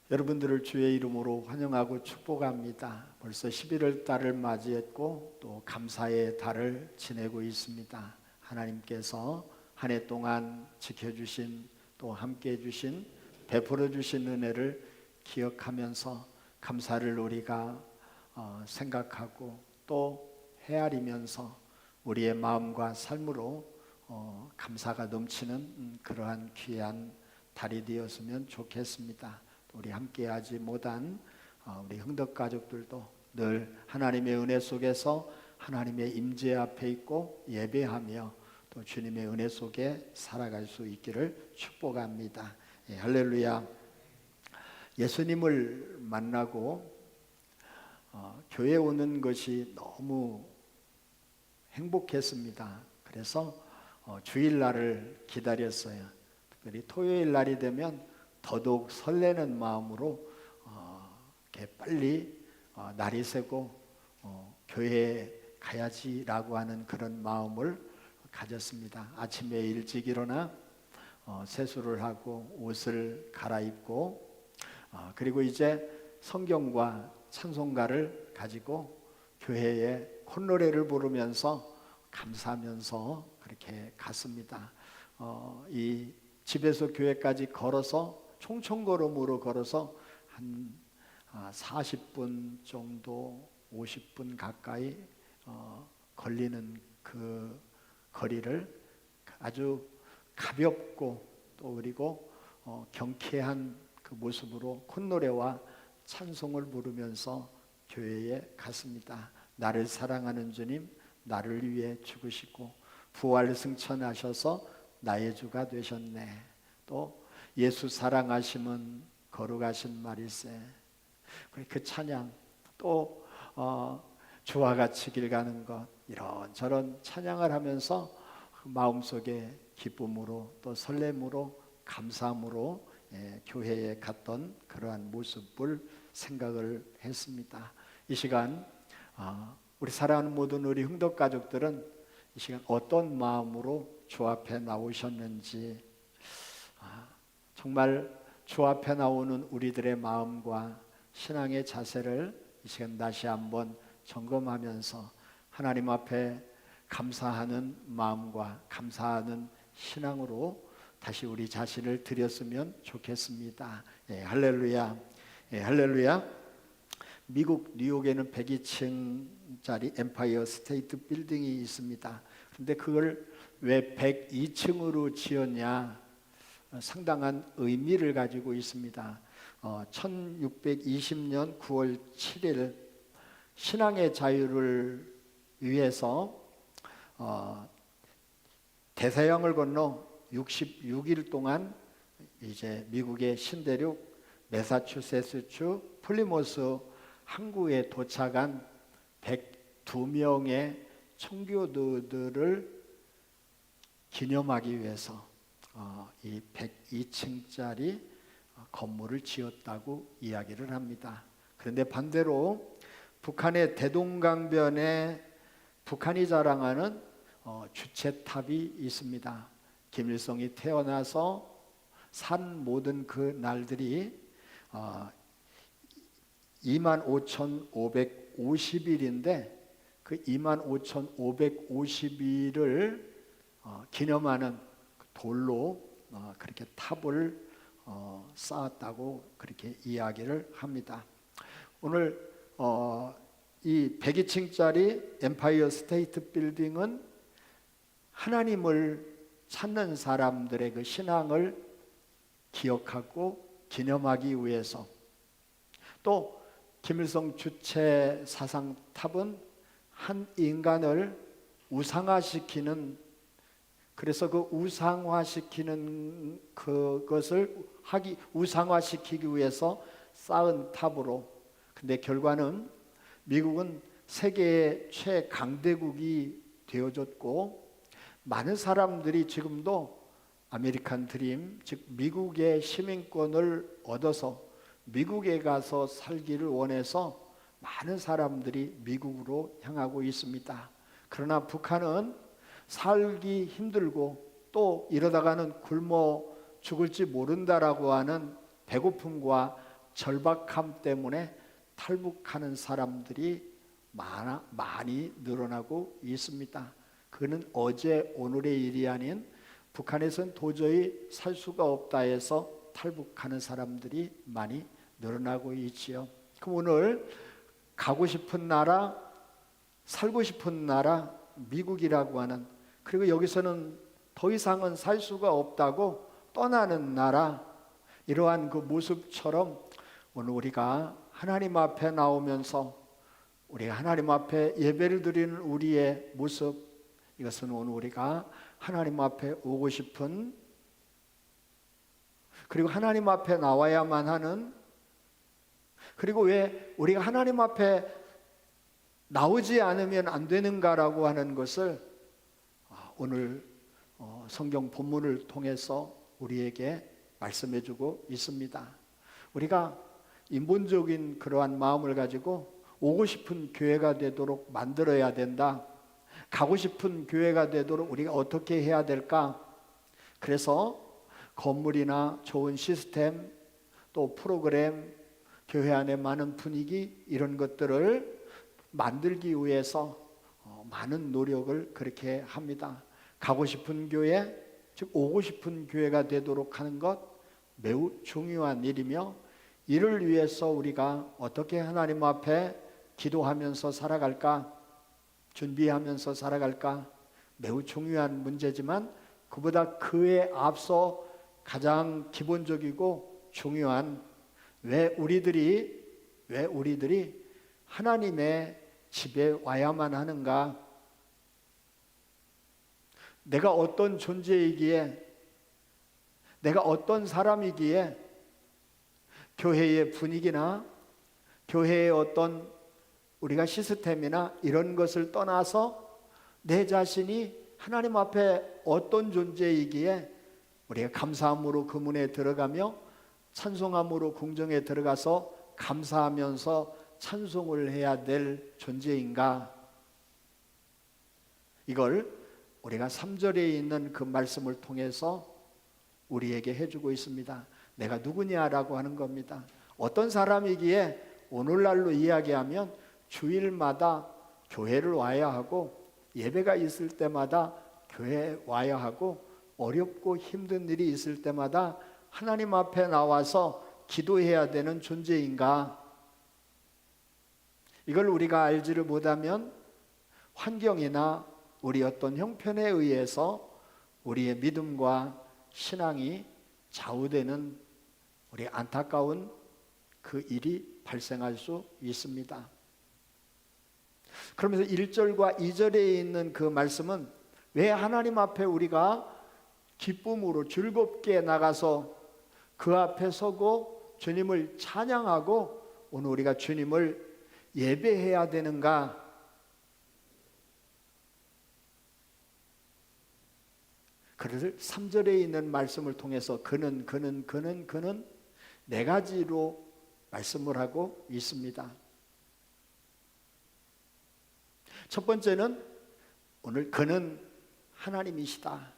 여러분들을 주의 이름으로 환영하고 축복합니다. 벌써 11월 달을 맞이했고 또 감사의 달을 지내고 있습니다. 하나님께서 한 해 동안 지켜주신 또 함께해 주신 베풀어 주신 은혜를 기억하면서 감사를 우리가 생각하고 또 헤아리면서 우리의 마음과 삶으로 감사가 넘치는 그러한 귀한 달이 되었으면 좋겠습니다. 우리 함께하지 못한 우리 흥덕 가족들도 늘 하나님의 은혜 속에서 하나님의 임재 앞에 있고 예배하며 또 주님의 은혜 속에 살아갈 수 있기를 축복합니다. 예, 할렐루야. 예수님을 만나고 교회 오는 것이 너무 행복했습니다. 그래서 주일날을 기다렸어요. 특별히 토요일 날이 되면 더더욱 설레는 마음으로 이렇게 빨리 날이 새고 교회에 가야지라고 하는 그런 마음을 가졌습니다. 아침에 일찍 일어나 세수를 하고 옷을 갈아입고 그리고 이제 성경과 찬송가를 가지고 교회에 콧노래를 부르면서 감사하면서 그렇게 갔습니다. 이 집에서 교회까지 걸어서 총총걸음으로 걸어서 한 40분 정도 50분 가까이 걸리는 그 거리를 아주 가볍고 또 그리고 경쾌한 그 모습으로 콧노래와 찬송을 부르면서 교회에 갔습니다. 나를 사랑하는 주님, 나를 위해 죽으시고 부활 승천하셔서 나의 주가 되셨네. 또 예수 사랑하심은 거룩하신 말일세. 그 찬양 또 주와 같이 길 가는 것 이런저런 찬양을 하면서 마음속에 기쁨으로 또 설렘으로 감사함으로 교회에 갔던 그러한 모습을 생각을 했습니다. 이 시간 우리 사랑하는 모든 우리 흥덕 가족들은 이 시간 어떤 마음으로 주 앞에 나오셨는지 정말 주 앞에 나오는 우리들의 마음과 신앙의 자세를 이 시간 다시 한번 점검하면서 하나님 앞에 감사하는 마음과 감사하는 신앙으로 다시 우리 자신을 드렸으면 좋겠습니다. 예, 할렐루야. 예, 할렐루야. 미국 뉴욕에는 102층짜리 엠파이어 스테이트 빌딩이 있습니다. 그런데 그걸 왜 102층으로 지었냐? 상당한 의미를 가지고 있습니다. 1620년 9월 7일 신앙의 자유를 위해서 대서양을 건너 66일 동안 이제 미국의 신대륙 매사추세츠주 플리모스 항구에 도착한 102명의 청교도들을 기념하기 위해서 이 102층짜리 건물을 지었다고 이야기를 합니다. 그런데 반대로 북한의 대동강변에 북한이 자랑하는 주체탑이 있습니다. 김일성이 태어나서 산 모든 그 날들이 25,550일인데 그 25,550일을 기념하는 돌로 그렇게 탑을 쌓았다고 그렇게 이야기를 합니다. 오늘 이 102층짜리 엠파이어 스테이트 빌딩은 하나님을 찾는 사람들의 그 신앙을 기억하고 기념하기 위해서 또 김일성 주체 사상탑은 한 인간을 우상화시키는 그래서 그 우상화시키는 그것을 우상화시키기 위해서 쌓은 탑으로 근데 결과는 미국은 세계의 최강대국이 되어졌고 많은 사람들이 지금도 아메리칸 드림 즉 미국의 시민권을 얻어서 미국에 가서 살기를 원해서 많은 사람들이 미국으로 향하고 있습니다. 그러나 북한은 살기 힘들고 또 이러다가는 굶어 죽을지 모른다라고 하는 배고픔과 절박함 때문에 탈북하는 사람들이 많이 늘어나고 있습니다. 그는 어제 오늘의 일이 아닌 북한에서는 도저히 살 수가 없다 해서 탈북하는 사람들이 많이 늘어나고 있지요. 그럼 오늘 가고 싶은 나라, 살고 싶은 나라 미국이라고 하는, 그리고 여기서는 더 이상은 살 수가 없다고 떠나는 나라, 이러한 그 모습처럼 오늘 우리가 하나님 앞에 나오면서 우리가 하나님 앞에 예배를 드리는 우리의 모습, 이것은 오늘 우리가 하나님 앞에 오고 싶은, 그리고 하나님 앞에 나와야만 하는, 그리고 왜 우리가 하나님 앞에 나오지 않으면 안 되는가라고 하는 것을 오늘 성경 본문을 통해서 우리에게 말씀해 주고 있습니다. 우리가 인본적인 그러한 마음을 가지고 오고 싶은 교회가 되도록 만들어야 된다. 가고 싶은 교회가 되도록 우리가 어떻게 해야 될까? 그래서 건물이나 좋은 시스템, 또 프로그램, 교회 안에 많은 분위기, 이런 것들을 만들기 위해서 많은 노력을 그렇게 합니다. 가고 싶은 교회, 즉 오고 싶은 교회가 되도록 하는 것 매우 중요한 일이며, 이를 위해서 우리가 어떻게 하나님 앞에 기도하면서 살아갈까, 준비하면서 살아갈까, 매우 중요한 문제지만 그보다 그에 앞서 가장 기본적이고 중요한, 왜 우리들이 하나님의 집에 와야만 하는가? 내가 어떤 존재이기에, 내가 어떤 사람이기에 교회의 분위기나 교회의 어떤 우리가 시스템이나 이런 것을 떠나서 내 자신이 하나님 앞에 어떤 존재이기에 우리가 감사함으로 그 문에 들어가며 찬송함으로 궁정에 들어가서 감사하면서 찬송을 해야 될 존재인가? 이걸 우리가 3절에 있는 그 말씀을 통해서 우리에게 해주고 있습니다. 내가 누구냐라고 하는 겁니다. 어떤 사람이기에 오늘날로 이야기하면 주일마다 교회를 와야 하고, 예배가 있을 때마다 교회에 와야 하고, 어렵고 힘든 일이 있을 때마다 하나님 앞에 나와서 기도해야 되는 존재인가? 이걸 우리가 알지를 못하면 환경이나 우리 어떤 형편에 의해서 우리의 믿음과 신앙이 좌우되는 우리 안타까운 그 일이 발생할 수 있습니다. 그러면서 1절과 2절에 있는 그 말씀은 왜 하나님 앞에 우리가 기쁨으로 즐겁게 나가서 그 앞에 서고 주님을 찬양하고 오늘 우리가 주님을 예배해야 되는가? 그래서 3절에 있는 말씀을 통해서 그는 네 가지로 말씀을 하고 있습니다. 첫 번째는 오늘 그는 하나님이시다.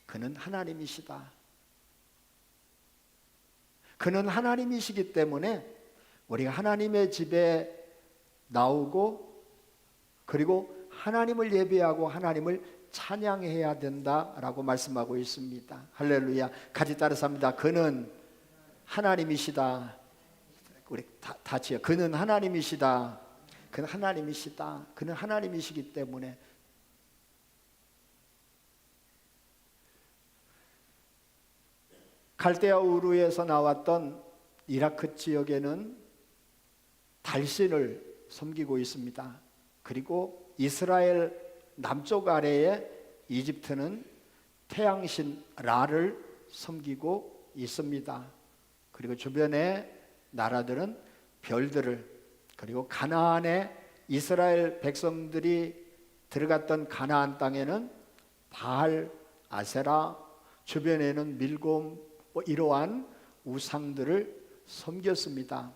그는 하나님이시다. 그는 하나님이시기 때문에 우리가 하나님의 집에 나오고, 그리고 하나님을 예배하고 하나님을 찬양해야 된다라고 말씀하고 있습니다. 할렐루야. 같이 따라서 합니다. 그는 하나님이시다. 우리 다 같이요. 그는 하나님이시다. 그는 하나님이시다. 그는 하나님이시기 때문에. 갈대아 우르에서 나왔던 이라크 지역에는 달신을 섬기고 있습니다. 그리고 이스라엘 남쪽 아래에 이집트는 태양신 라를 섬기고 있습니다. 그리고 주변의 나라들은 별들을, 그리고 가나안에 이스라엘 백성들이 들어갔던 가나안 땅에는 바알, 아세라, 주변에는 밀곰, 이러한 우상들을 섬겼습니다.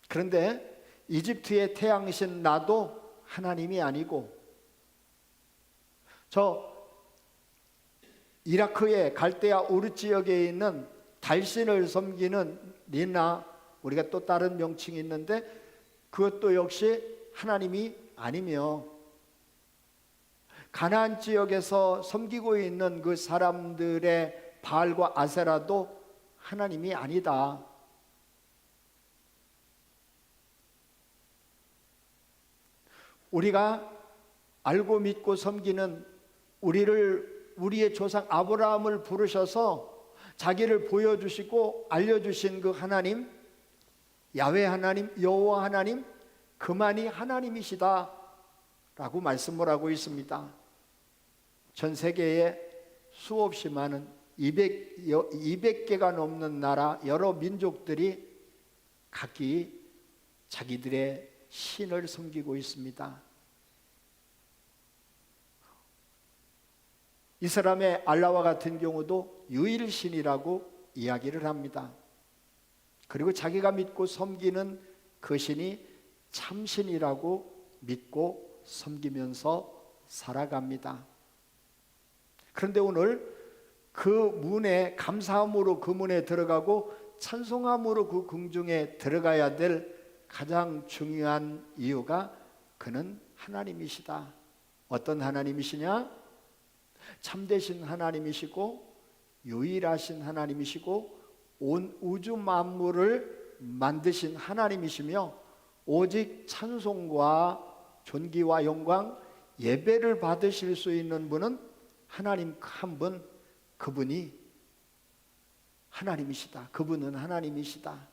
그런데 이집트의 태양신 라도 하나님이 아니고, 저 이라크의 갈대아 우르 지역에 있는 달신을 섬기는 리나, 우리가 또 다른 명칭이 있는데 그것도 역시 하나님이 아니며, 가나안 지역에서 섬기고 있는 그 사람들의 바알과 아세라도 하나님이 아니다. 우리가 알고 믿고 섬기는, 우리의 조상 아브라함을 부르셔서 자기를 보여주시고 알려주신 그 하나님, 야훼 하나님, 여호와 하나님, 그만이 하나님이시다 라고 말씀을 하고 있습니다. 전 세계에 수없이 많은 200개가 넘는 나라, 여러 민족들이 각기 자기들의 신을 섬기고 있습니다. 이슬람의 알라와 같은 경우도 유일신이라고 이야기를 합니다. 그리고 자기가 믿고 섬기는 그 신이 참신이라고 믿고 섬기면서 살아갑니다. 그런데 오늘 그 문에, 감사함으로 그 문에 들어가고 찬송함으로 그 궁중에 들어가야 될 가장 중요한 이유가 그는 하나님이시다. 어떤 하나님이시냐? 참되신 하나님이시고 유일하신 하나님이시고 온 우주 만물을 만드신 하나님이시며, 오직 찬송과 존귀와 영광, 예배를 받으실 수 있는 분은 하나님 한 분, 그분이 하나님이시다. 그분은 하나님이시다.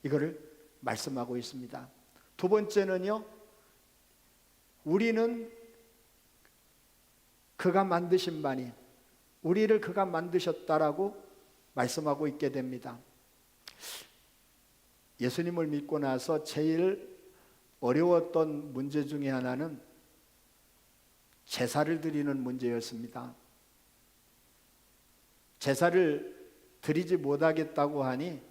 이거를 말씀하고 있습니다. 두 번째는요, 우리는 그가 만드신 바니, 우리를 그가 만드셨다라고 말씀하고 있게 됩니다. 예수님을 믿고 나서 제일 어려웠던 문제 중에 하나는 제사를 드리는 문제였습니다. 제사를 드리지 못하겠다고 하니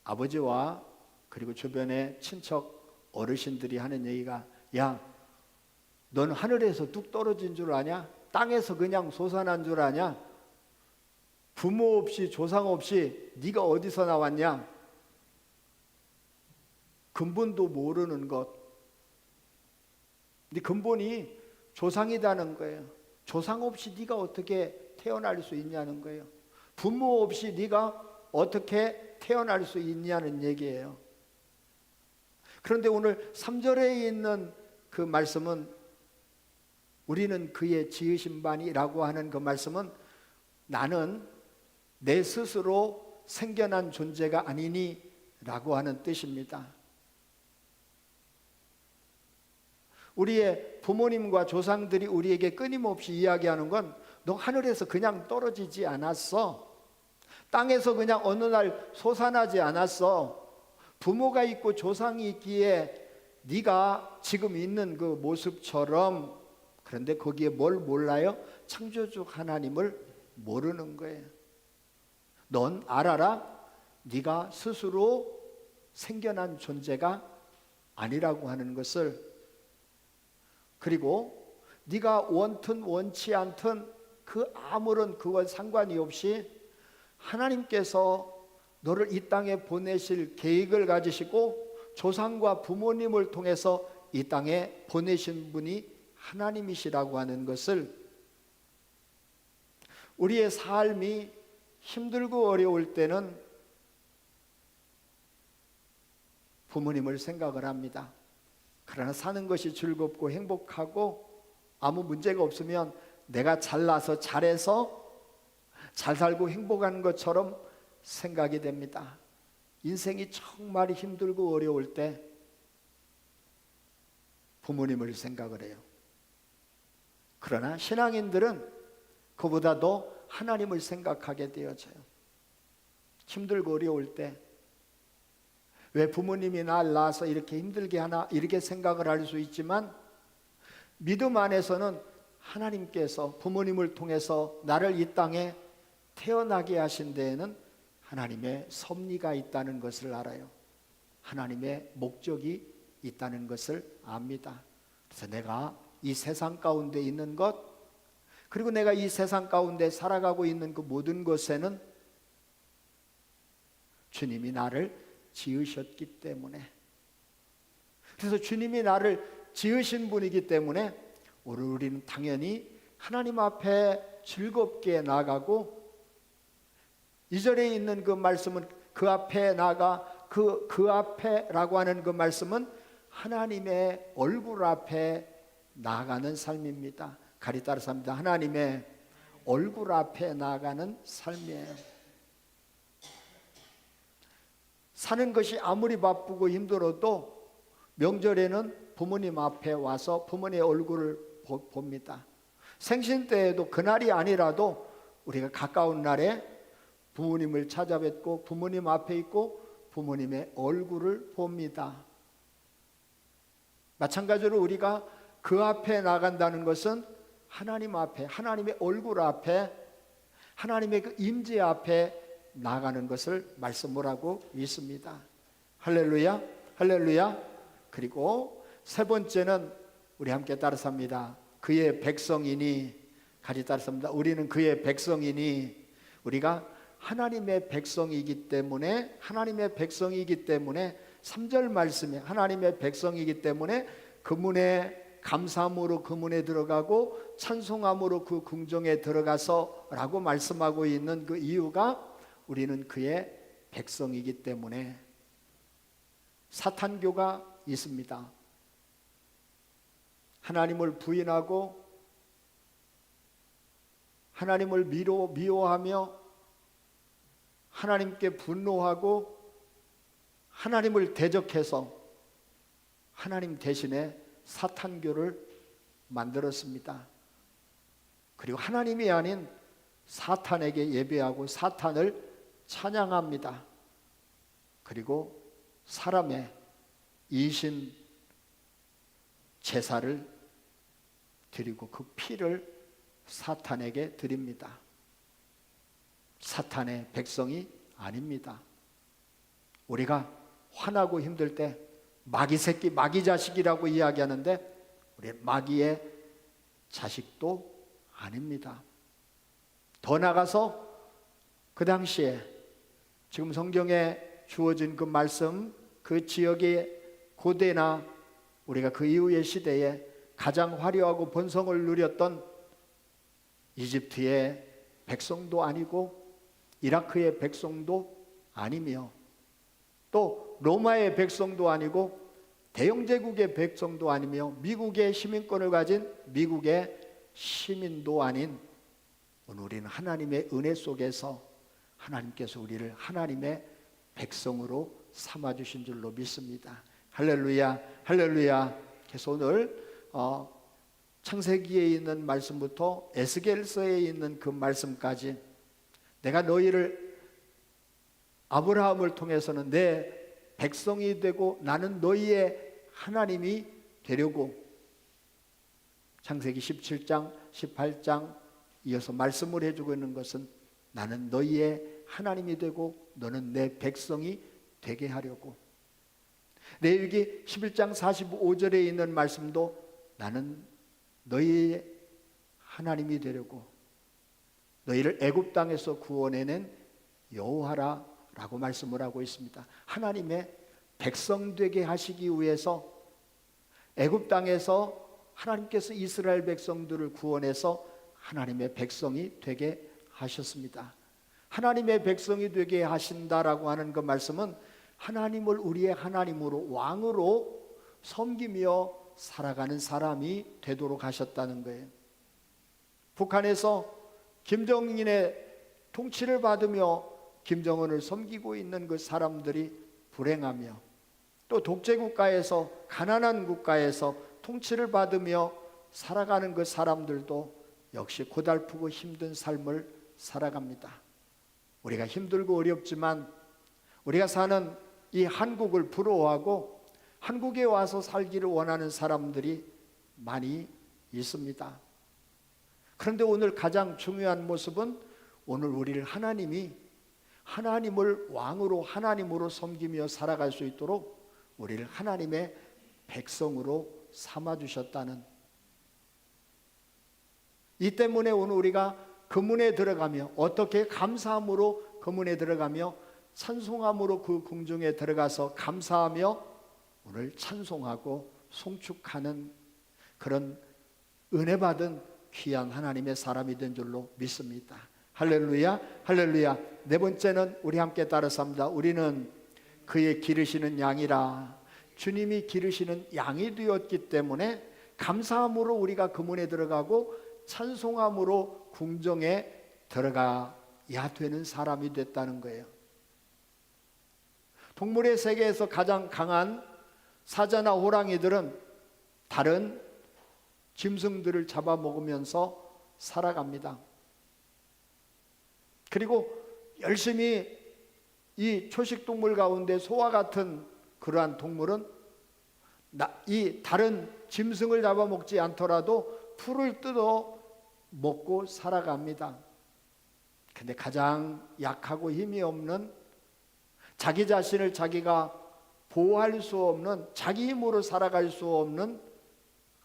아버지와 그리고 주변의 친척 어르신들이 하는 얘기가, 야, 넌 하늘에서 뚝 떨어진 줄 아냐? 땅에서 그냥 솟아난 줄 아냐? 부모 없이 조상 없이 네가 어디서 나왔냐? 근본도 모르는 것. 네 근본이 조상이라는 거예요. 조상 없이 네가 어떻게 태어날 수 있냐는 거예요. 부모 없이 네가 어떻게 태어날 수 있냐는 얘기예요. 그런데 오늘 3절에 있는 그 말씀은, 우리는 그의 지으신 바니라고 하는 그 말씀은, 나는 내 스스로 생겨난 존재가 아니니 라고 하는 뜻입니다. 우리의 부모님과 조상들이 우리에게 끊임없이 이야기하는 건, 너 하늘에서 그냥 떨어지지 않았어. 땅에서 그냥 어느 날 솟아나지 않았어. 부모가 있고 조상이 있기에 네가 지금 있는 그 모습처럼. 그런데 거기에 뭘 몰라요? 창조주 하나님을 모르는 거예요. 넌 알아라, 네가 스스로 생겨난 존재가 아니라고 하는 것을. 그리고 네가 원튼 원치 않든 그 아무런 그와 상관이 없이 하나님께서 너를 이 땅에 보내실 계획을 가지시고 조상과 부모님을 통해서 이 땅에 보내신 분이 하나님이시라고 하는 것을, 우리의 삶이 힘들고 어려울 때는 부모님을 생각을 합니다. 그러나 사는 것이 즐겁고 행복하고 아무 문제가 없으면 내가 잘나서 잘해서 잘 살고 행복한 것처럼 생각이 됩니다. 인생이 정말 힘들고 어려울 때 부모님을 생각을 해요. 그러나 신앙인들은 그보다도 하나님을 생각하게 되어져요. 힘들고 어려울 때 왜 부모님이 날 낳아서 이렇게 힘들게 하나, 이렇게 생각을 할 수 있지만, 믿음 안에서는 하나님께서 부모님을 통해서 나를 이 땅에 태어나게 하신 데에는 하나님의 섭리가 있다는 것을 알아요. 하나님의 목적이 있다는 것을 압니다. 그래서 내가 이 세상 가운데 있는 것, 그리고 내가 이 세상 가운데 살아가고 있는 그 모든 것에는 주님이 나를 지으셨기 때문에, 그래서 주님이 나를 지으신 분이기 때문에 오늘 우리는 당연히 하나님 앞에 즐겁게 나가고, 2절에 있는 그 말씀은 그 앞에 나가, 그 앞에라고 하는 그 말씀은 하나님의 얼굴 앞에 나아가는 삶입니다. 가리 따라서 합니다. 하나님의 얼굴 앞에 나아가는 삶이에요. 사는 것이 아무리 바쁘고 힘들어도 명절에는 부모님 앞에 와서 부모님의 얼굴을 봅니다. 생신 때에도 그날이 아니라도 우리가 가까운 날에 부모님을 찾아뵙고 부모님 앞에 있고 부모님의 얼굴을 봅니다. 마찬가지로 우리가 그 앞에 나간다는 것은 하나님 앞에, 하나님의 얼굴 앞에, 하나님의 그 임재 앞에 나가는 것을 말씀을 하고 있습니다. 할렐루야, 할렐루야. 그리고 세 번째는 우리 함께 따라서 합니다. 그의 백성이니, 같이 따라서 합니다. 우리는 그의 백성이니, 우리가 하나님의 백성이기 때문에, 하나님의 백성이기 때문에 3절 말씀에 하나님의 백성이기 때문에 그 문에 감사함으로 그 문에 들어가고 찬송함으로 그 궁정에 들어가서 라고 말씀하고 있는 그 이유가, 우리는 그의 백성이기 때문에. 사탄교가 있습니다. 하나님을 부인하고 하나님을 미워하며 하나님께 분노하고 하나님을 대적해서 하나님 대신에 사탄교를 만들었습니다. 그리고 하나님이 아닌 사탄에게 예배하고 사탄을 찬양합니다. 그리고 사람의 이신 제사를 드리고 그 피를 사탄에게 드립니다. 사탄의 백성이 아닙니다. 우리가 화나고 힘들 때 마귀 새끼, 마귀 자식이라고 이야기하는데 우리 마귀의 자식도 아닙니다. 더 나아가서 그 당시에 지금 성경에 주어진 그 말씀, 그 지역의 고대나 우리가 그 이후의 시대에 가장 화려하고 번성을 누렸던 이집트의 백성도 아니고 이라크의 백성도 아니며 또 로마의 백성도 아니고 대영제국의 백성도 아니며 미국의 시민권을 가진 미국의 시민도 아닌 오늘 우리는 하나님의 은혜 속에서 하나님께서 우리를 하나님의 백성으로 삼아주신 줄로 믿습니다. 할렐루야, 할렐루야. 그래서 오늘 창세기에 있는 말씀부터 에스겔서에 있는 그 말씀까지 내가 너희를 아브라함을 통해서는 내 백성이 되고 나는 너희의 하나님이 되려고 창세기 17장, 18장 이어서 말씀을 해주고 있는 것은 나는 너희의 하나님이 되고 너는 내 백성이 되게 하려고. 레위기 11장 45절에 있는 말씀도 나는 너희의 하나님이 되려고 너희를 애굽 땅에서 구원해낸 여호와라 라고 말씀을 하고 있습니다. 하나님의 백성 되게 하시기 위해서 애굽 땅에서 하나님께서 이스라엘 백성들을 구원해서 하나님의 백성이 되게 하셨습니다. 하나님의 백성이 되게 하신다라고 하는 그 말씀은 하나님을 우리의 하나님으로 왕으로 섬기며 살아가는 사람이 되도록 하셨다는 거예요. 북한에서 김정인의 통치를 받으며 김정은을 섬기고 있는 그 사람들이 불행하며 또 독재국가에서 가난한 국가에서 통치를 받으며 살아가는 그 사람들도 역시 고달프고 힘든 삶을 살아갑니다. 우리가 힘들고 어렵지만 우리가 사는 이 한국을 부러워하고 한국에 와서 살기를 원하는 사람들이 많이 있습니다. 그런데 오늘 가장 중요한 모습은 오늘 우리를 하나님을 왕으로 하나님으로 섬기며 살아갈 수 있도록 우리를 하나님의 백성으로 삼아주셨다는 이 때문에 오늘 우리가 그 문에 들어가며 어떻게 감사함으로 그 문에 들어가며 찬송함으로 그 궁중에 들어가서 감사하며 오늘 찬송하고 송축하는 그런 은혜 받은 귀한 하나님의 사람이 된 줄로 믿습니다. 할렐루야, 할렐루야. 네 번째는 우리 함께 따라서 합니다. 우리는 그의 기르시는 양이라. 주님이 기르시는 양이 되었기 때문에 감사함으로 우리가 그 문에 들어가고 찬송함으로 궁정에 들어가야 되는 사람이 됐다는 거예요. 동물의 세계에서 가장 강한 사자나 호랑이들은 다른 짐승들을 잡아먹으면서 살아갑니다. 그리고 열심히 이 초식동물 가운데 소와 같은 그러한 동물은 이 다른 짐승을 잡아먹지 않더라도 풀을 뜯어 먹고 살아갑니다. 근데 가장 약하고 힘이 없는, 자기 자신을 자기가 보호할 수 없는, 자기 힘으로 살아갈 수 없는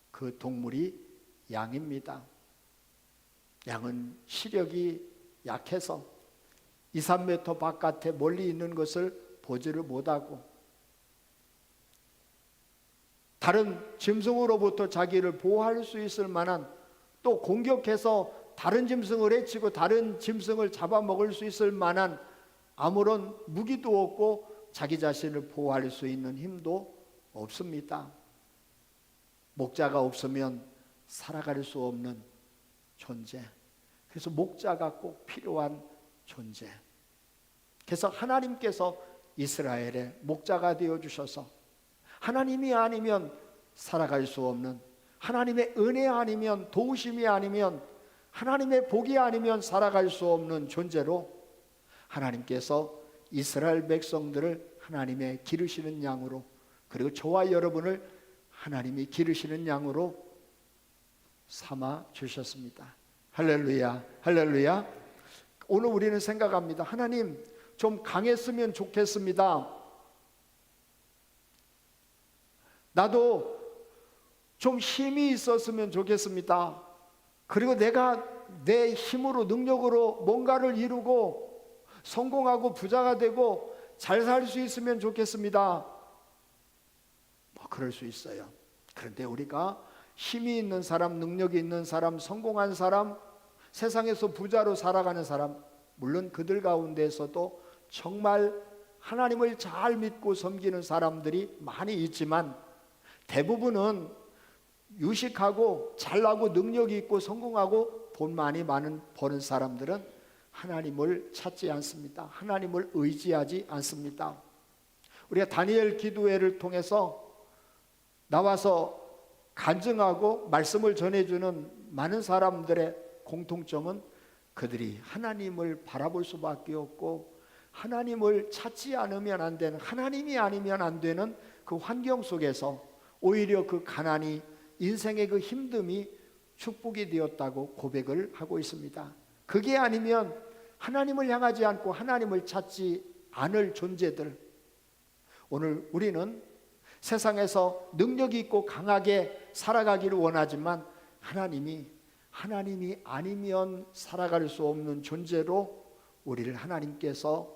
그 동물이 양입니다. 양은 시력이 약해서 2, 3m 바깥에 멀리 있는 것을 보지를 못하고 다른 짐승으로부터 자기를 보호할 수 있을 만한, 또 공격해서 다른 짐승을 해치고 다른 짐승을 잡아먹을 수 있을 만한 아무런 무기도 없고 자기 자신을 보호할 수 있는 힘도 없습니다. 목자가 없으면 살아갈 수 없는 존재. 그래서 목자가 꼭 필요한 존재. 그래서 하나님께서 이스라엘의 목자가 되어주셔서 하나님이 아니면 살아갈 수 없는, 하나님의 은혜 아니면, 도우심이 아니면, 하나님의 복이 아니면 살아갈 수 없는 존재로 하나님께서 이스라엘 백성들을 하나님의 기르시는 양으로, 그리고 저와 여러분을 하나님이 기르시는 양으로 삼아 주셨습니다. 할렐루야, 할렐루야. 오늘 우리는 생각합니다. 하나님, 좀 강했으면 좋겠습니다. 나도 좀 힘이 있었으면 좋겠습니다. 그리고 내가 내 힘으로, 능력으로 뭔가를 이루고 성공하고 부자가 되고 잘 살 수 있으면 좋겠습니다. 그럴 수 있어요. 그런데 우리가 힘이 있는 사람, 능력이 있는 사람, 성공한 사람, 세상에서 부자로 살아가는 사람, 물론 그들 가운데서도 정말 하나님을 잘 믿고 섬기는 사람들이 많이 있지만 대부분은 유식하고 잘나고 능력이 있고 성공하고 돈 많이 버는 사람들은 하나님을 찾지 않습니다. 하나님을 의지하지 않습니다. 우리가 다니엘 기도회를 통해서 나와서 간증하고 말씀을 전해주는 많은 사람들의 공통점은 그들이 하나님을 바라볼 수밖에 없고 하나님을 찾지 않으면 안 되는, 하나님이 아니면 안 되는 그 환경 속에서 오히려 그 가난이, 인생의 그 힘듦이 축복이 되었다고 고백을 하고 있습니다. 그게 아니면 하나님을 향하지 않고 하나님을 찾지 않을 존재들, 오늘 우리는 세상에서 능력이 있고 강하게 살아가기를 원하지만 하나님이 아니면 살아갈 수 없는 존재로 우리를 하나님께서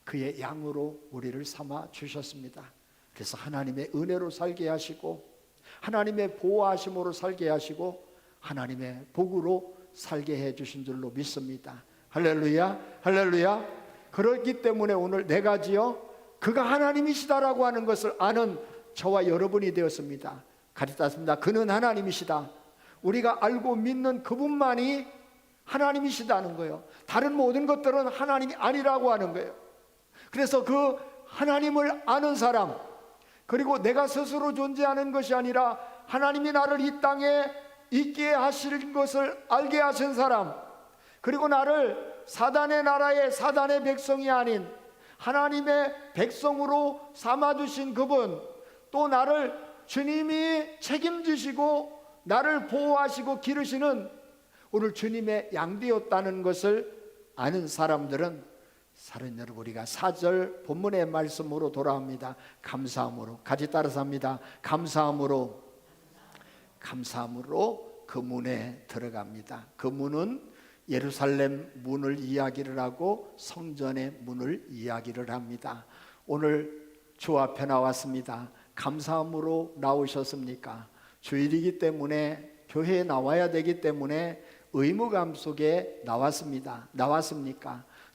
그의 양으로 우리를 삼아 주셨습니다. 그래서 하나님의 은혜로 살게 하시고 하나님의 보호하심으로 살게 하시고 하나님의 복으로 살게 해 주신 줄로 믿습니다. 할렐루야, 할렐루야. 그렇기 때문에 오늘 네 가지요, 그가 하나님이시다라고 하는 것을 아는 저와 여러분이 되었습니다. 가르쳤습니다. 그는 하나님이시다. 우리가 알고 믿는 그분만이 하나님이시다는 거예요. 다른 모든 것들은 하나님이 아니라고 하는 거예요. 그래서 그 하나님을 아는 사람, 그리고 내가 스스로 존재하는 것이 아니라 하나님이 나를 이 땅에 있게 하실 것을 알게 하신 사람, 그리고 나를 사단의 나라의 사단의 백성이 아닌 하나님의 백성으로 삼아주신 그분, 또 나를 주님이 책임지시고 나를 보호하시고 기르시는 오늘 주님의 양되었다는 것을 아는 사람들은, 사랑하는 여러분, 우리가 4절 본문의 말씀으로 돌아옵니다. 감사함으로, 같이 따라서 합니다. 감사함으로 그 문에 들어갑니다. 그 문은 예루살렘 문을 이야기를 하고 성전의 문을 이야기를 합니다. 오늘 주 앞에 나왔습니다. 감사함으로 나오셨습니까? 주일이기 때문에 교회에 나와야 되기 때문에 의무감 속에 나왔습니까?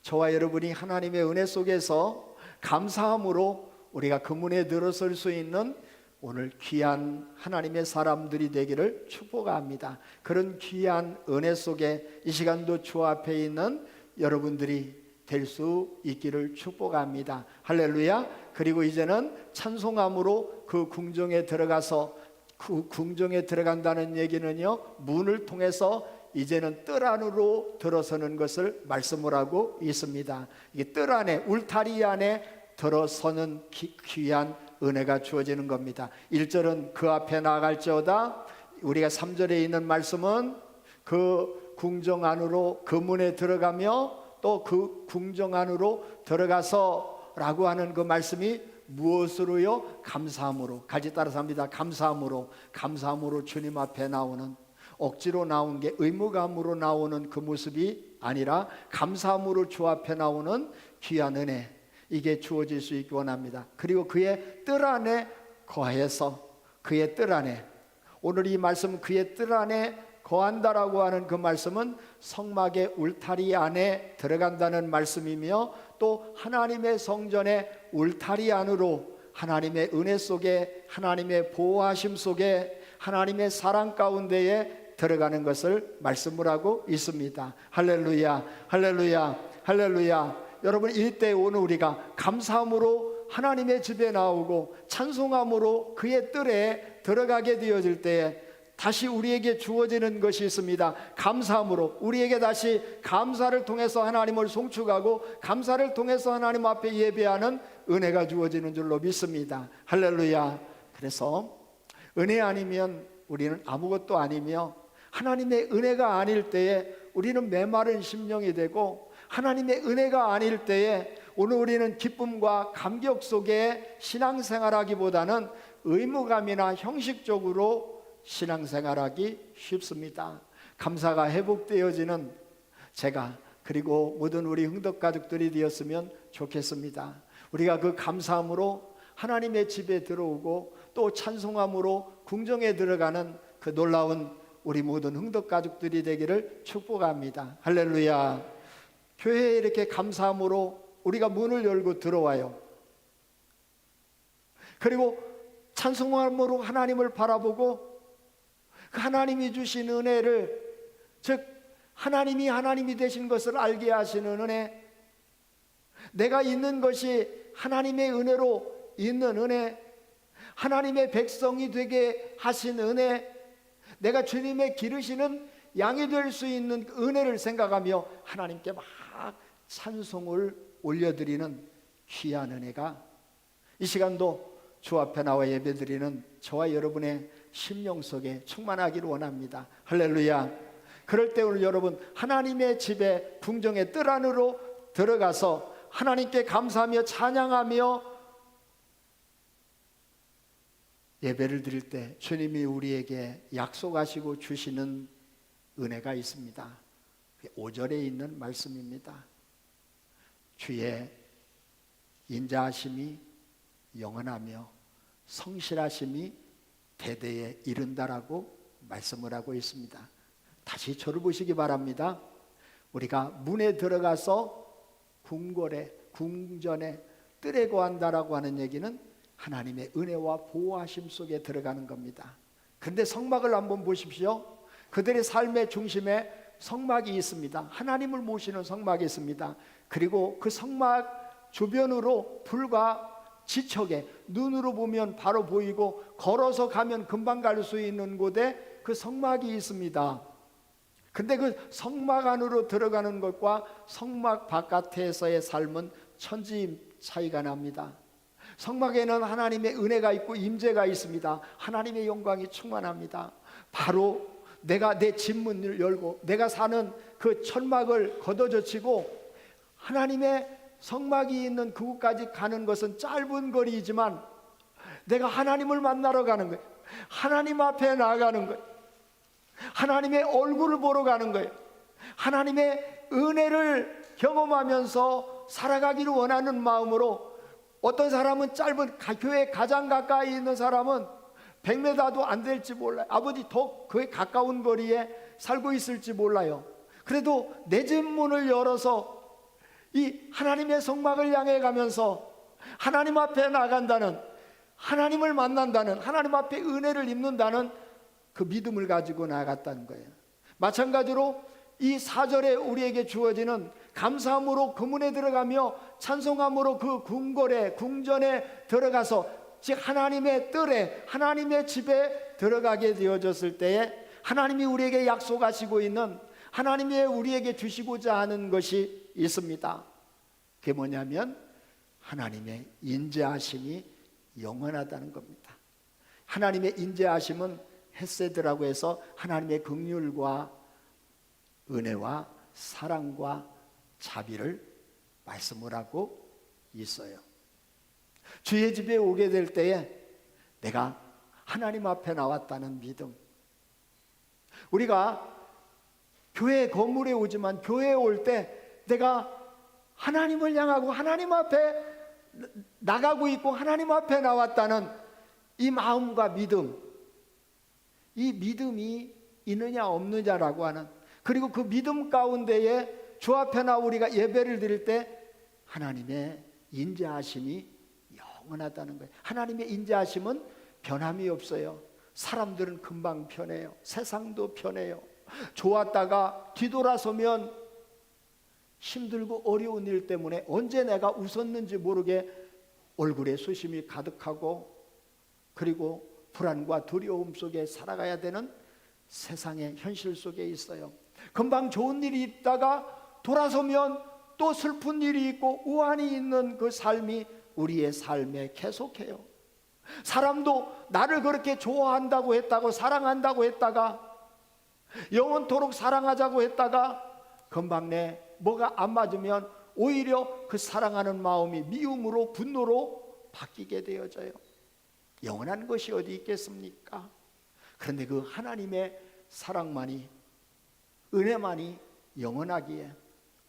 저와 여러분이 하나님의 은혜 속에서 감사함으로 우리가 그 문에 들어설 수 있는 오늘 귀한 하나님의 사람들이 되기를 축복합니다. 그런 귀한 은혜 속에 이 시간도 주 앞에 있는 여러분들이 될 수 있기를 축복합니다. 할렐루야. 그리고 이제는 찬송함으로 그 궁정에 들어가서, 그 궁정에 들어간다는 얘기는요, 문을 통해서 이제는 뜰 안으로 들어서는 것을 말씀을 하고 있습니다. 이게 뜰 안에, 울타리 안에 들어서는 귀한 은혜가 주어지는 겁니다. 1절은 그 앞에 나아갈지어다, 우리가 3절에 있는 말씀은 그 궁정 안으로, 그 문에 들어가며 또 그 궁정 안으로 들어가서 라고 하는 그 말씀이 무엇으로요? 감사함으로. 같이 따라서 합니다. 감사함으로 주님 앞에 나오는, 억지로 나온 게 의무감으로 나오는 그 모습이 아니라 감사함으로 주 앞에 나오는 귀한 은혜, 이게 주어질 수 있기 원합니다. 그리고 그의 뜰 안에 거해서, 그의 뜰 안에, 오늘 이 말씀은 그의 뜰 안에 거한다라고 하는 그 말씀은 성막의 울타리 안에 들어간다는 말씀이며, 또 하나님의 성전의 울타리 안으로 하나님의 은혜 속에, 하나님의 보호하심 속에, 하나님의 사랑 가운데에 들어가는 것을 말씀을 하고 있습니다. 할렐루야, 할렐루야, 할렐루야. 여러분, 이때 오늘 우리가 감사함으로 하나님의 집에 나오고 찬송함으로 그의 뜰에 들어가게 되어질 때에 다시 우리에게 주어지는 것이 있습니다. 감사함으로 우리에게 다시 감사를 통해서 하나님을 송축하고 감사를 통해서 하나님 앞에 예배하는 은혜가 주어지는 줄로 믿습니다. 할렐루야. 그래서 은혜 아니면 우리는 아무것도 아니며, 하나님의 은혜가 아닐 때에 우리는 메마른 심령이 되고, 하나님의 은혜가 아닐 때에 오늘 우리는 기쁨과 감격 속에 신앙생활하기보다는 의무감이나 형식적으로 신앙생활하기 쉽습니다. 감사가 회복되어지는 제가, 그리고 모든 우리 흥덕가족들이 되었으면 좋겠습니다. 우리가 그 감사함으로 하나님의 집에 들어오고 또 찬송함으로 궁정에 들어가는 그 놀라운 우리 모든 흥덕가족들이 되기를 축복합니다. 할렐루야. 교회에 이렇게 감사함으로 우리가 문을 열고 들어와요. 그리고 찬송함으로 하나님을 바라보고 그 하나님이 주신 은혜를, 즉 하나님이 되신 것을 알게 하시는 은혜, 내가 있는 것이 하나님의 은혜로 있는 은혜, 하나님의 백성이 되게 하신 은혜, 내가 주님의 기르시는 양이 될 수 있는 은혜를 생각하며 하나님께 막 찬송을 올려드리는 귀한 은혜가 이 시간도 주 앞에 나와 예배드리는 저와 여러분의 심령 속에 충만하기를 원합니다. 할렐루야. 그럴 때 오늘 여러분, 하나님의 집에 궁정의 뜰 안으로 들어가서 하나님께 감사하며 찬양하며 예배를 드릴 때 주님이 우리에게 약속하시고 주시는 은혜가 있습니다. 5절에 있는 말씀입니다. 주의 인자하심이 영원하며 성실하심이 대대에 이른다라고 말씀을 하고 있습니다. 다시 저를 보시기 바랍니다. 우리가 문에 들어가서 궁궐에, 궁전에 뜰에 거한다라고 하는 얘기는 하나님의 은혜와 보호하심 속에 들어가는 겁니다. 그런데 성막을 한번 보십시오. 그들의 삶의 중심에 성막이 있습니다. 하나님을 모시는 성막이 있습니다. 그리고 그 성막 주변으로 불과 지척에, 눈으로 보면 바로 보이고 걸어서 가면 금방 갈 수 있는 곳에 그 성막이 있습니다. 근데 그 성막 안으로 들어가는 것과 성막 바깥에서의 삶은 천지 차이가 납니다. 성막에는 하나님의 은혜가 있고 임재가 있습니다. 하나님의 영광이 충만합니다. 바로 내가 내 집 문을 열고 내가 사는 그 천막을 걷어젖히고 하나님의 성막이 있는 그곳까지 가는 것은 짧은 거리이지만 내가 하나님을 만나러 가는 거예요. 하나님 앞에 나아가는 거예요. 하나님의 얼굴을 보러 가는 거예요. 하나님의 은혜를 경험하면서 살아가기를 원하는 마음으로, 어떤 사람은 짧은 교회 가장 가까이 있는 사람은 100m도 안 될지 몰라요. 아버지 더 그 가까운 거리에 살고 있을지 몰라요. 그래도 내 집 문을 열어서 이 하나님의 성막을 향해 가면서 하나님 앞에 나간다는, 하나님을 만난다는, 하나님 앞에 은혜를 입는다는 그 믿음을 가지고 나아갔다는 거예요. 마찬가지로 이 4절에 우리에게 주어지는 감사함으로 그 문에 들어가며 찬송함으로 그 궁궐에, 궁전에 들어가서, 즉 하나님의 뜰에, 하나님의 집에 들어가게 되어졌을 때에 하나님이 우리에게 약속하시고 있는, 하나님이 우리에게 주시고자 하는 것이 있습니다. 그게 뭐냐면 하나님의 인자하심이 영원하다는 겁니다. 하나님의 인자하심은 헤세드라고 해서 하나님의 긍휼과 은혜와 사랑과 자비를 말씀을 하고 있어요. 주의 집에 오게 될 때에 내가 하나님 앞에 나왔다는 믿음. 우리가 교회 건물에 오지만 교회에 올 때 내가 하나님을 향하고 하나님 앞에 나가고 있고 하나님 앞에 나왔다는 이 마음과 믿음, 이 믿음이 있느냐 없느냐라고 하는, 그리고 그 믿음 가운데에 주 앞에 나 우리가 예배를 드릴 때 하나님의 인자하심이 영원하다는 거예요. 하나님의 인자하심은 변함이 없어요. 사람들은 금방 변해요. 세상도 변해요. 좋았다가 뒤돌아서면 힘들고 어려운 일 때문에 언제 내가 웃었는지 모르게 얼굴에 수심이 가득하고, 그리고 불안과 두려움 속에 살아가야 되는 세상의 현실 속에 있어요. 금방 좋은 일이 있다가 돌아서면 또 슬픈 일이 있고 우환이 있는 그 삶이 우리의 삶에 계속해요. 사람도 나를 그렇게 좋아한다고 했다고, 사랑한다고 했다가, 영원토록 사랑하자고 했다가 금방 내 뭐가 안 맞으면 오히려 그 사랑하는 마음이 미움으로, 분노로 바뀌게 되어져요. 영원한 것이 어디 있겠습니까? 그런데 그 하나님의 사랑만이, 은혜만이 영원하기에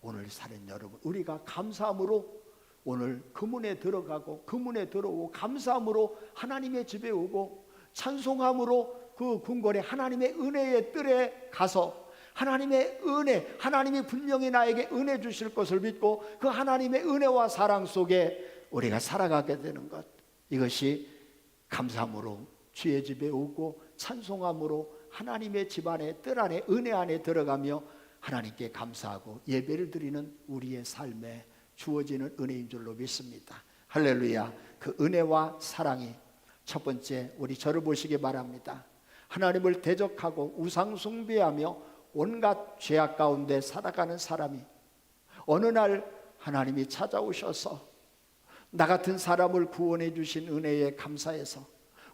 오늘 사는 여러분, 우리가 감사함으로 오늘 그 문에 들어가고, 그 문에 들어오고, 감사함으로 하나님의 집에 오고, 찬송함으로 그 궁궐에 하나님의 은혜의 뜰에 가서 하나님의 은혜, 하나님이 분명히 나에게 은혜 주실 것을 믿고 그 하나님의 은혜와 사랑 속에 우리가 살아가게 되는 것, 이것이 감사함으로 주의 집에 오고 찬송함으로 하나님의 집 안에, 뜰 안에, 은혜 안에 들어가며 하나님께 감사하고 예배를 드리는 우리의 삶에 주어지는 은혜인 줄로 믿습니다. 할렐루야. 그 은혜와 사랑이 첫 번째, 우리 저를 보시기 바랍니다. 하나님을 대적하고 우상 숭배하며 온갖 죄악 가운데 살아가는 사람이 어느 날 하나님이 찾아오셔서 나 같은 사람을 구원해 주신 은혜에 감사해서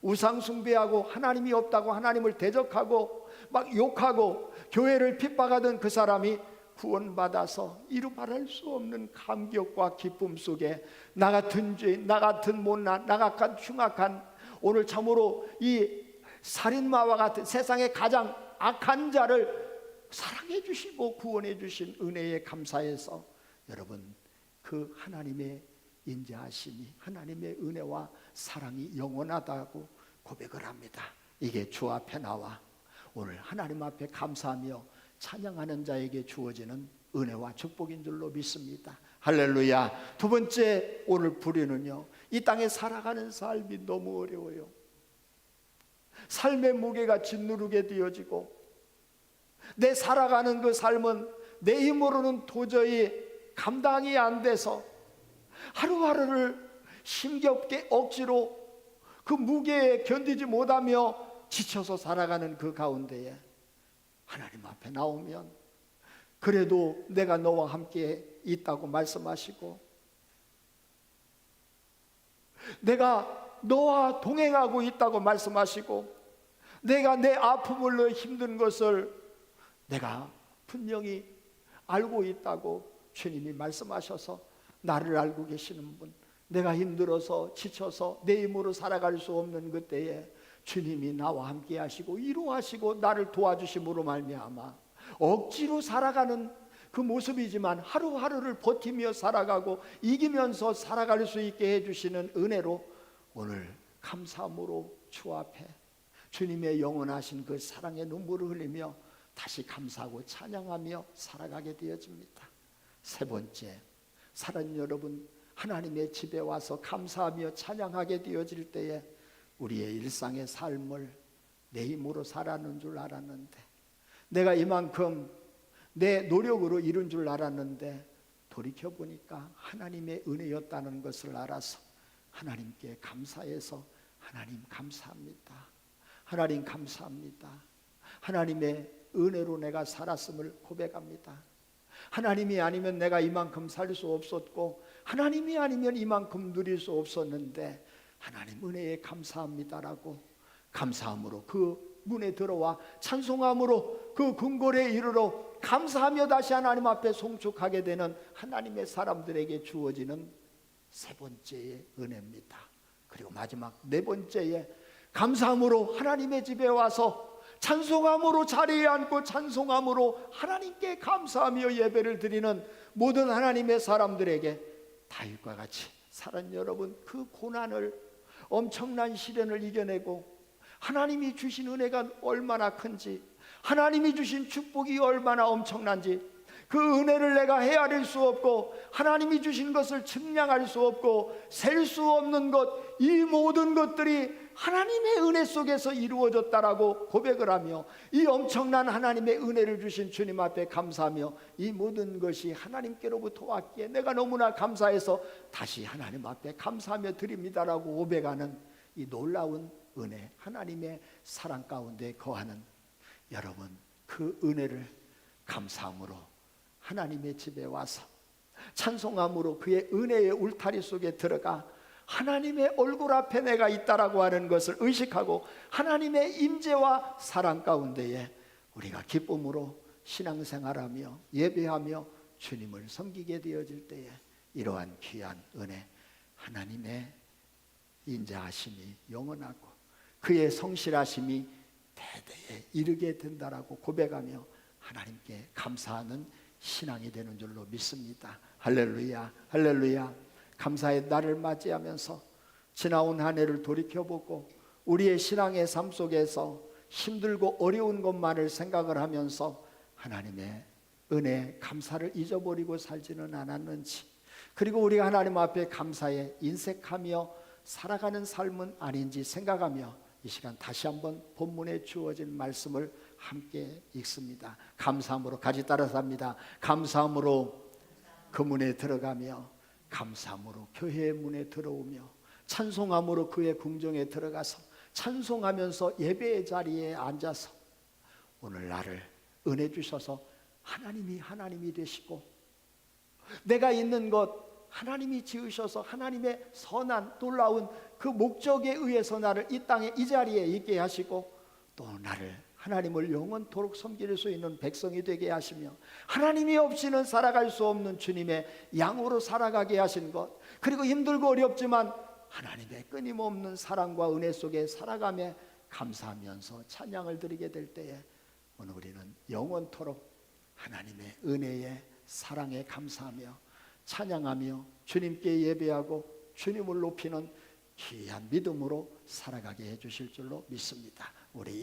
우상 숭배하고 하나님이 없다고 하나님을 대적하고 막 욕하고 교회를 핍박하던 그 사람이 구원받아서 이루 말할 수 없는 감격과 기쁨 속에 나 같은 죄인, 나 같은 못난, 나 같은 흉악한, 오늘 참으로 이 살인마와 같은 세상의 가장 악한 자를 사랑해 주시고 구원해 주신 은혜에 감사해서 여러분, 그 하나님의 인자하심이, 하나님의 은혜와 사랑이 영원하다고 고백을 합니다. 이게 주 앞에 나와 오늘 하나님 앞에 감사하며 찬양하는 자에게 주어지는 은혜와 축복인 줄로 믿습니다. 할렐루야. 두 번째, 오늘 부르는요, 이 땅에 살아가는 삶이 너무 어려워요. 삶의 무게가 짓누르게 되어지고 내 살아가는 그 삶은 내 힘으로는 도저히 감당이 안 돼서 하루하루를 힘겹게 억지로 그 무게에 견디지 못하며 지쳐서 살아가는 그 가운데에 하나님 앞에 나오면 그래도 내가 너와 함께 있다고 말씀하시고 내가 너와 동행하고 있다고 말씀하시고 내가 내 아픔을, 너 힘든 것을 내가 분명히 알고 있다고 주님이 말씀하셔서 나를 알고 계시는 분, 내가 힘들어서 지쳐서 내 힘으로 살아갈 수 없는 그때에 주님이 나와 함께 하시고 위로하시고 나를 도와주심으로 말미암아 억지로 살아가는 그 모습이지만 하루하루를 버티며 살아가고 이기면서 살아갈 수 있게 해주시는 은혜로 오늘 감사함으로 주 앞에 주님의 영원하신 그 사랑의 눈물을 흘리며 다시 감사하고 찬양하며 살아가게 되어집니다. 세 번째, 사랑하는 여러분, 하나님의 집에 와서 감사하며 찬양하게 되어질 때에 우리의 일상의 삶을 내 힘으로 살아는 줄 알았는데, 내가 이만큼 내 노력으로 이룬 줄 알았는데 돌이켜보니까 하나님의 은혜였다는 것을 알아서 하나님께 감사해서 하나님 감사합니다. 하나님 감사합니다. 하나님의 은혜로 내가 살았음을 고백합니다. 하나님이 아니면 내가 이만큼 살 수 없었고 하나님이 아니면 이만큼 누릴 수 없었는데 하나님 은혜에 감사합니다라고 감사함으로 그 문에 들어와 찬송함으로 그 궁궐에 이르러 감사하며 다시 하나님 앞에 송축하게 되는 하나님의 사람들에게 주어지는 세 번째의 은혜입니다. 그리고 마지막 네 번째에 감사함으로 하나님의 집에 와서 찬송함으로 자리에 앉고 찬송함으로 하나님께 감사하며 예배를 드리는 모든 하나님의 사람들에게 다윗과 같이 사랑하는 여러분, 그 고난을 엄청난 시련을 이겨내고 하나님이 주신 은혜가 얼마나 큰지, 하나님이 주신 축복이 얼마나 엄청난지 그 은혜를 내가 헤아릴 수 없고 하나님이 주신 것을 측량할 수 없고 셀 수 없는 것, 이 모든 것들이 하나님의 은혜 속에서 이루어졌다라고 고백을 하며 이 엄청난 하나님의 은혜를 주신 주님 앞에 감사하며 이 모든 것이 하나님께로부터 왔기에 내가 너무나 감사해서 다시 하나님 앞에 감사하며 드립니다라고 고백하는 이 놀라운 은혜, 하나님의 사랑 가운데 거하는 여러분, 그 은혜를 감사함으로 하나님의 집에 와서 찬송함으로 그의 은혜의 울타리 속에 들어가 하나님의 얼굴 앞에 내가 있다라고 하는 것을 의식하고 하나님의 임재와 사랑 가운데에 우리가 기쁨으로 신앙생활하며 예배하며 주님을 섬기게 되어질 때에 이러한 귀한 은혜, 하나님의 인자하심이 영원하고 그의 성실하심이 대대에 이르게 된다라고 고백하며 하나님께 감사하는 신앙이 되는 줄로 믿습니다. 할렐루야, 할렐루야. 감사의 날을 맞이하면서 지나온 한 해를 돌이켜보고 우리의 신앙의 삶 속에서 힘들고 어려운 것만을 생각을 하면서 하나님의 은혜, 감사를 잊어버리고 살지는 않았는지, 그리고 우리가 하나님 앞에 감사에 인색하며 살아가는 삶은 아닌지 생각하며 이 시간 다시 한번 본문에 주어진 말씀을 함께 읽습니다. 감사함으로, 같이 따라서 합니다. 감사함으로 그 문에 들어가며 감사함으로 교회의 문에 들어오며 찬송함으로 그의 궁정에 들어가서 찬송하면서 예배의 자리에 앉아서 오늘 나를 은혜 주셔서 하나님이 되시고 내가 있는 것 하나님이 지으셔서 하나님의 선한 놀라운 그 목적에 의해서 나를 이 땅에 이 자리에 있게 하시고 또 나를 하나님을 영원토록 섬길 수 있는 백성이 되게 하시며 하나님이 없이는 살아갈 수 없는 주님의 양으로 살아가게 하신 것, 그리고 힘들고 어렵지만 하나님의 끊임없는 사랑과 은혜 속에 살아가며 감사하면서 찬양을 드리게 될 때에 오늘 우리는 영원토록 하나님의 은혜에 사랑에 감사하며 찬양하며 주님께 예배하고 주님을 높이는 귀한 믿음으로 살아가게 해주실 줄로 믿습니다. 우리